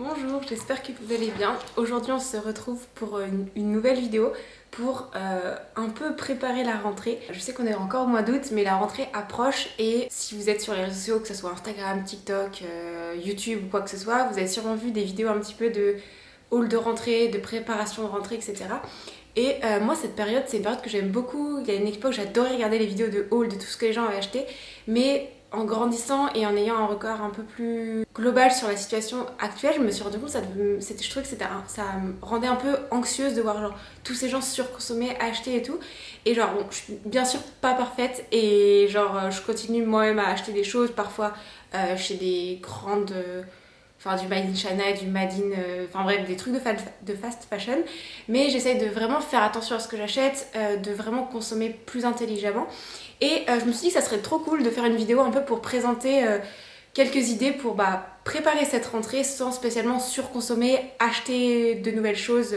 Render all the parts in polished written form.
Bonjour, j'espère que vous allez bien. Aujourd'hui on se retrouve pour une nouvelle vidéo pour un peu préparer la rentrée. Je sais qu'on est encore au mois d'août mais la rentrée approche et si vous êtes sur les réseaux sociaux, que ce soit Instagram, TikTok, YouTube ou quoi que ce soit, vous avez sûrement vu des vidéos un petit peu de haul de rentrée, de préparation de rentrée, etc. Et moi cette période, c'est une période que j'aime beaucoup. Il y a une époque j'adorais regarder les vidéos de haul de tout ce que les gens avaient acheté, mais en grandissant et en ayant un regard un peu plus global sur la situation actuelle, je me suis rendu compte que je trouvais que ça me rendait un peu anxieuse de voir genre tous ces gens surconsommer, acheter et tout. Et genre bon, je suis bien sûr pas parfaite et genre je continue moi-même à acheter des choses parfois chez des grandes enfin du Made in China, du Made in... enfin bref, des trucs de fast fashion. Mais j'essaye de vraiment faire attention à ce que j'achète, de vraiment consommer plus intelligemment. Et je me suis dit que ça serait trop cool de faire une vidéo un peu pour présenter quelques idées pour préparer cette rentrée sans spécialement surconsommer, acheter de nouvelles choses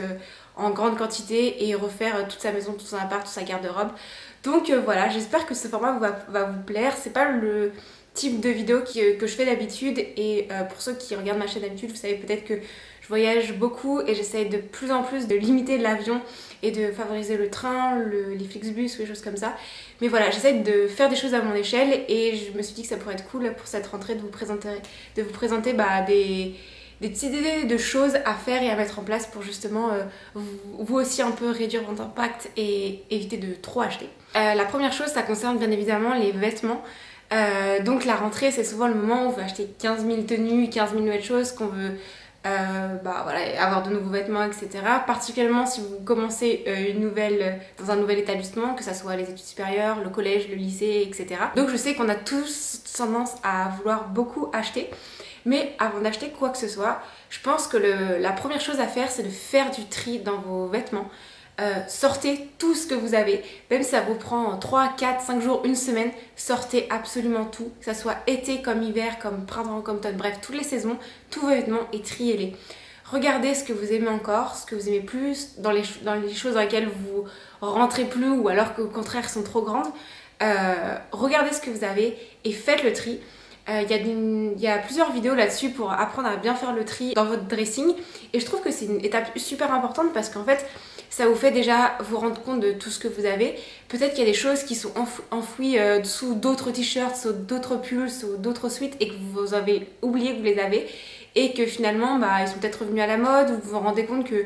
en grande quantité et refaire toute sa maison, tout son appart, toute sa garde-robe. Donc voilà, j'espère que ce format va vous plaire. C'est pas le type de vidéo que je fais d'habitude et pour ceux qui regardent ma chaîne d'habitude, vous savez peut-être que je voyage beaucoup et j'essaye de plus en plus de limiter l'avion et de favoriser le train, les Flixbus ou des choses comme ça. Mais voilà, j'essaie de faire des choses à mon échelle et je me suis dit que ça pourrait être cool pour cette rentrée de vous présenter des petites idées de choses à faire et à mettre en place pour justement vous aussi un peu réduire votre impact et éviter de trop acheter. La première chose, ça concerne bien évidemment les vêtements. Donc la rentrée, c'est souvent le moment où on veut acheter 15 000 tenues, 15 000 nouvelles choses, qu'on veut voilà, avoir de nouveaux vêtements, etc. Particulièrement si vous commencez dans un nouvel établissement, que ce soit les études supérieures, le collège, le lycée, etc. Donc je sais qu'on a tous tendance à vouloir beaucoup acheter. Mais avant d'acheter quoi que ce soit, je pense que la première chose à faire, c'est de faire du tri dans vos vêtements. Sortez tout ce que vous avez, même si ça vous prend 3, 4, 5 jours, une semaine, sortez absolument tout, que ça soit été comme hiver, comme printemps, comme automne, bref, toutes les saisons, tous vos vêtements et triez-les. Regardez ce que vous aimez encore, ce que vous aimez plus, dans les choses dans lesquelles vous rentrez plus ou alors qu'au contraire sont trop grandes. Regardez ce que vous avez et faites le tri. Il y a plusieurs vidéos là-dessus pour apprendre à bien faire le tri dans votre dressing et je trouve que c'est une étape super importante parce qu'en fait ça vous fait déjà vous rendre compte de tout ce que vous avez. Peut-être qu'il y a des choses qui sont enfouies sous d'autres t-shirts, sous d'autres pulls, sous d'autres sweats et que vous avez oublié que vous les avez et que finalement ils sont peut-être revenus à la mode ou vous vous rendez compte que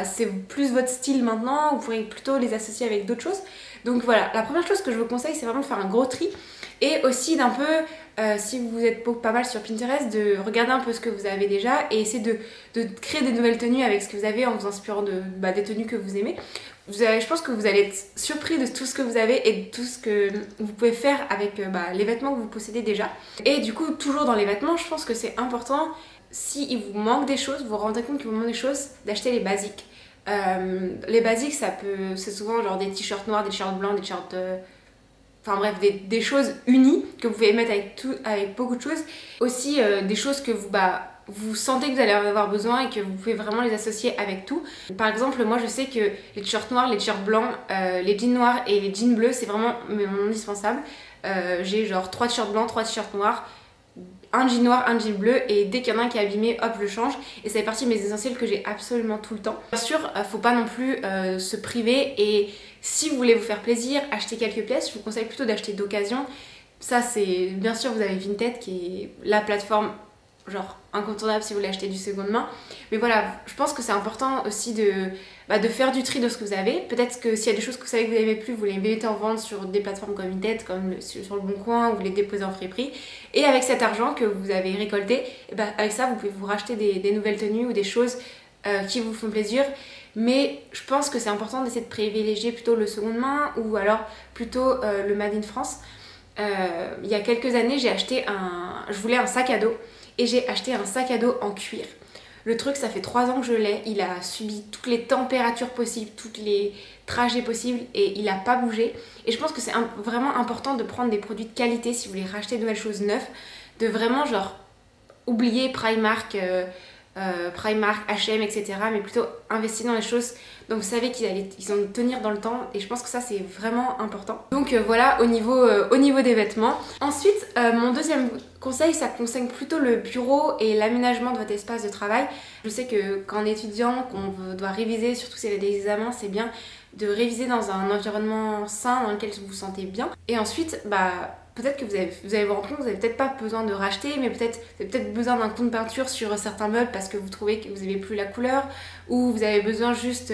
c'est plus votre style maintenant, vous pourrez plutôt les associer avec d'autres choses. Donc voilà, la première chose que je vous conseille, c'est vraiment de faire un gros tri et aussi d'un peu, si vous êtes pas mal sur Pinterest, de regarder un peu ce que vous avez déjà et essayer de créer des nouvelles tenues avec ce que vous avez en vous inspirant des tenues que vous aimez. Je pense que vous allez être surpris de tout ce que vous avez et de tout ce que vous pouvez faire avec les vêtements que vous possédez déjà. Et du coup, toujours dans les vêtements, je pense que c'est important, s'il vous manque des choses, vous vous rendez compte qu'il vous manque des choses, d'acheter les basiques. Les basiques, c'est souvent genre des t-shirts noirs, des t-shirts blancs, des t-shirts... Enfin bref, des choses unies que vous pouvez mettre avec beaucoup de choses. Aussi des choses que vous sentez que vous allez en avoir besoin et que vous pouvez vraiment les associer avec tout. Par exemple, moi je sais que les t-shirts noirs, les t-shirts blancs, les jeans noirs et les jeans bleus, c'est vraiment mon indispensable. J'ai genre 3 t-shirts blancs, 3 t-shirts noirs, un jean noir, un jean bleu et dès qu'il y en a un qui est abîmé, hop, je le change. Et ça fait partie de mes essentiels que j'ai absolument tout le temps. Bien sûr, faut pas non plus se priver et si vous voulez vous faire plaisir, acheter quelques pièces, je vous conseille plutôt d'acheter d'occasion. Ça c'est, bien sûr vous avez Vinted qui est la plateforme genre incontournable si vous voulez acheter du seconde main. Mais voilà, je pense que c'est important aussi de faire du tri de ce que vous avez. Peut-être que s'il y a des choses que vous savez que vous n'aimez plus, vous les mettez en vente sur des plateformes comme Vinted, comme sur le Bon Coin, ou vous les déposez en friperie. Et avec cet argent que vous avez récolté, avec ça vous pouvez vous racheter des nouvelles tenues ou des choses qui vous font plaisir. Mais je pense que c'est important d'essayer de privilégier plutôt le seconde main ou alors plutôt le Made in France. Il y a quelques années, je voulais un sac à dos et j'ai acheté un sac à dos en cuir. Le truc, ça fait 3 ans que je l'ai, il a subi toutes les températures possibles, tous les trajets possibles et il n'a pas bougé. Et je pense que c'est vraiment important de prendre des produits de qualité si vous voulez racheter de nouvelles choses neuves, de vraiment genre oublier Primark, Primark, H&M, etc. Mais plutôt investir dans les choses donc vous savez qu'ils vont tenir dans le temps et je pense que ça c'est vraiment important. Donc voilà au niveau des vêtements. Ensuite mon deuxième conseil, ça concerne plutôt le bureau et l'aménagement de votre espace de travail. Je sais que quand étudiant, qu'on doit réviser, surtout si il y a des examens, c'est bien de réviser dans un environnement sain dans lequel vous vous sentez bien. Et ensuite, peut-être que vous allez vous rendre compte que vous n'avez peut-être pas besoin de racheter, mais vous avez peut-être besoin d'un coup de peinture sur certains meubles parce que vous trouvez que vous n'avez plus la couleur, ou vous avez besoin juste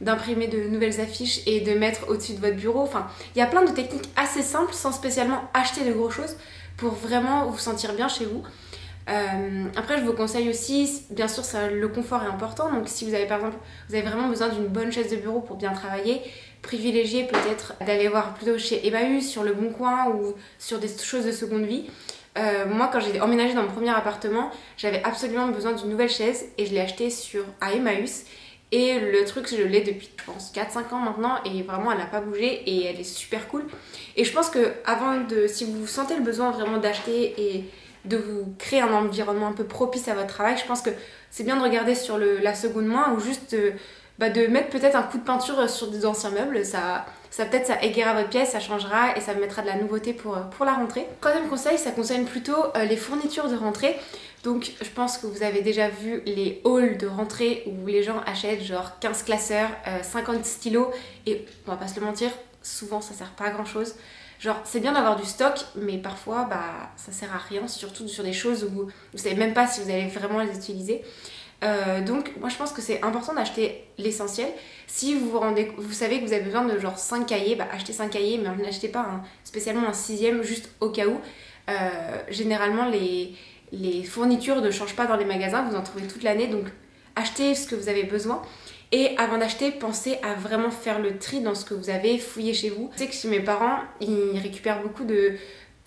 d'imprimer de nouvelles affiches et de mettre au-dessus de votre bureau. Enfin, il y a plein de techniques assez simples sans spécialement acheter de gros choses pour vraiment vous sentir bien chez vous. Après je vous conseille aussi, bien sûr le confort est important, donc si vous avez par exemple, vous avez vraiment besoin d'une bonne chaise de bureau pour bien travailler, privilégiez peut-être d'aller voir plutôt chez Emmaüs, sur Le Bon Coin ou sur des choses de seconde vie. Moi quand j'ai emménagé dans mon premier appartement, j'avais absolument besoin d'une nouvelle chaise et je l'ai achetée à Emmaüs. Et le truc, je l'ai depuis, je pense, 4-5 ans maintenant et vraiment elle n'a pas bougé et elle est super cool. Et je pense que si vous sentez le besoin vraiment d'acheter et de vous créer un environnement un peu propice à votre travail, je pense que c'est bien de regarder sur la seconde main ou juste de mettre peut-être un coup de peinture sur des anciens meubles. Ça peut-être ça égayera votre pièce, ça changera et ça mettra de la nouveauté pour la rentrée. Troisième conseil, ça concerne plutôt les fournitures de rentrée. Donc je pense que vous avez déjà vu les hauls de rentrée où les gens achètent genre 15 classeurs, 50 stylos et on va pas se le mentir, souvent ça sert pas à grand chose. Genre c'est bien d'avoir du stock mais parfois ça sert à rien, surtout sur des choses où vous savez même pas si vous allez vraiment les utiliser. Donc moi je pense que c'est important d'acheter l'essentiel. Si vous savez que vous avez besoin de genre 5 cahiers, achetez 5 cahiers mais n'achetez pas spécialement un 6e juste au cas où. Généralement les fournitures ne changent pas dans les magasins, vous en trouvez toute l'année, donc achetez ce que vous avez besoin. Et avant d'acheter, pensez à vraiment faire le tri dans ce que vous avez, fouillé chez vous. Je sais que chez mes parents, ils récupèrent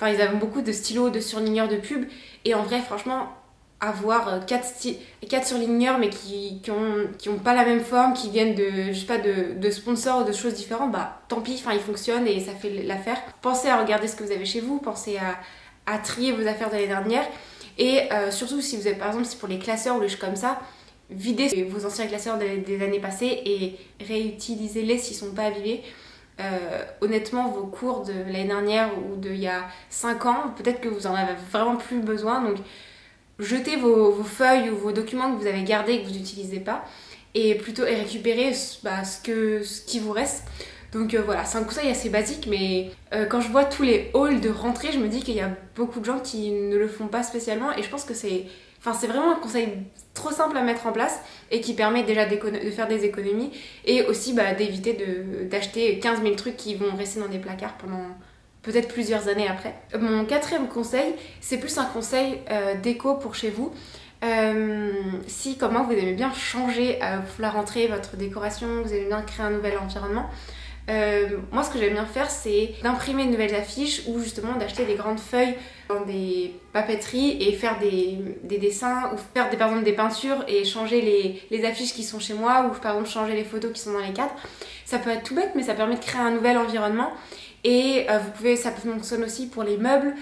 ils avaient beaucoup de stylos, de surligneurs de pub. Et en vrai, franchement, avoir 4 surligneurs mais qui ont pas la même forme, qui viennent de sponsors ou de choses différentes, tant pis, ils fonctionnent et ça fait l'affaire. Pensez à regarder ce que vous avez chez vous, pensez à trier vos affaires de l'année dernière. Et surtout si vous avez par exemple, si pour les classeurs ou les choses comme ça, videz vos anciens classeurs des années passées et réutilisez-les s'ils sont pas abîmés. Honnêtement, vos cours de l'année dernière ou d'il y a 5 ans, peut-être que vous en avez vraiment plus besoin, donc jetez vos feuilles ou vos documents que vous avez gardés et que vous n'utilisez pas et récupérez ce qui vous reste. Donc voilà, c'est un conseil assez basique, mais quand je vois tous les hauls de rentrée, je me dis qu'il y a beaucoup de gens qui ne le font pas spécialement et je pense que c'est vraiment un conseil trop simple à mettre en place et qui permet déjà de faire des économies et aussi d'éviter d'acheter 15 000 trucs qui vont rester dans des placards pendant peut-être plusieurs années après. Mon quatrième conseil, c'est plus un conseil déco pour chez vous. Si comme moi vous aimez bien changer pour la rentrée votre décoration, vous aimez bien créer un nouvel environnement, moi ce que j'aime bien faire c'est d'imprimer de nouvelles affiches ou justement d'acheter des grandes feuilles dans des papeteries et faire des dessins ou faire par exemple des peintures et changer les affiches qui sont chez moi ou par exemple changer les photos qui sont dans les cadres. Ça peut être tout bête mais ça permet de créer un nouvel environnement et ça fonctionne aussi pour les meubles,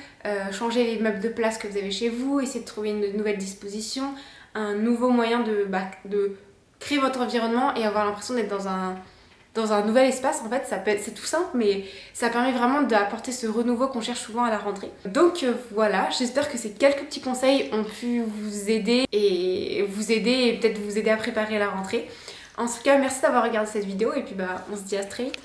changer les meubles de place que vous avez chez vous, essayer de trouver une nouvelle disposition, un nouveau moyen de créer votre environnement et avoir l'impression d'être dans un nouvel espace. En fait c'est tout simple mais ça permet vraiment d'apporter ce renouveau qu'on cherche souvent à la rentrée. Donc voilà, j'espère que ces quelques petits conseils ont pu vous aider et peut-être vous aider à préparer la rentrée. En tout cas merci d'avoir regardé cette vidéo et puis on se dit à très vite.